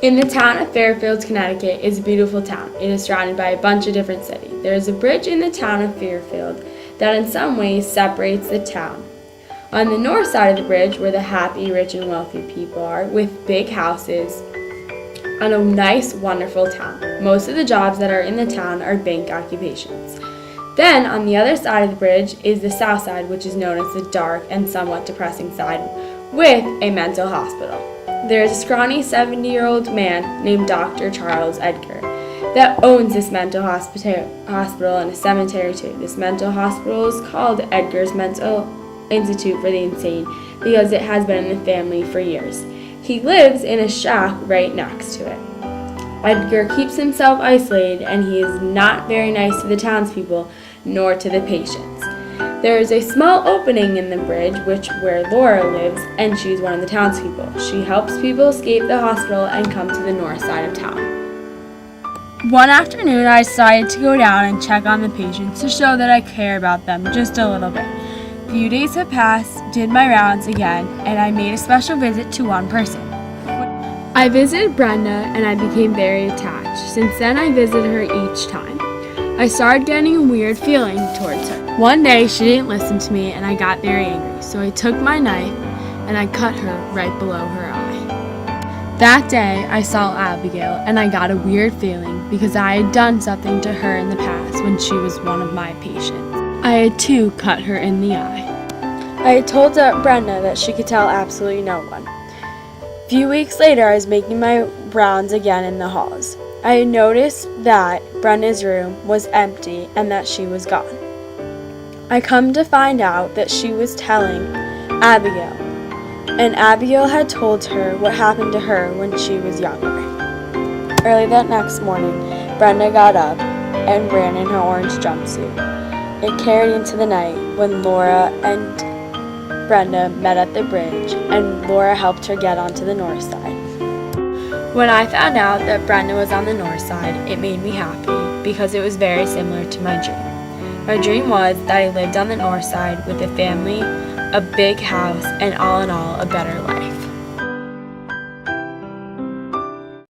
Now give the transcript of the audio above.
In the town of Fairfield, Connecticut is a beautiful town. It is surrounded by a bunch of different cities. There is a bridge in the town of Fairfield that in some ways separates the town. On the north side of the bridge, where the happy, rich, and wealthy people are, with big houses and a nice, wonderful town. Most of the jobs that are in the town are bank occupations. Then, on the other side of the bridge is the south side, which is known as the dark and somewhat depressing side, with a mental hospital. There is a scrawny 70-year-old man named Dr. Charles Edgar that owns this mental hospital and a cemetery too. This mental hospital is called Edgar's Mental Institute for the Insane because it has been in the family for years. He lives in a shack right next to it. Edgar keeps himself isolated and he is not very nice to the townspeople nor to the patients. There is a small opening in the bridge where Laura lives, and she's one of the townspeople. She helps people escape the hospital and come to the north side of town. One afternoon, I decided to go down and check on the patients to show that I care about them just a little bit. A few days have passed, did my rounds again, and I made a special visit to one person. I visited Brenda, and I became very attached. Since then, I visited her each time. I started getting a weird feeling towards her. One day, she didn't listen to me, and I got very angry, so I took my knife and I cut her right below her eye. That day, I saw Abigail, and I got a weird feeling because I had done something to her in the past when she was one of my patients. I had too cut her in the eye. I had told Brenda that she could tell absolutely no one. A few weeks later, I was making my rounds again in the halls. I had noticed that Brenda's room was empty and that she was gone. I come to find out that she was telling Abigail, and Abigail had told her what happened to her when she was younger. Early that next morning, Brenda got up and ran in her orange jumpsuit. It carried into the night when Laura and Brenda met at the bridge, and Laura helped her get onto the north side. When I found out that Brenda was on the north side, it made me happy because it was very similar to my dream. My dream was that I lived on the north side with a family, a big house, and all in all, a better life.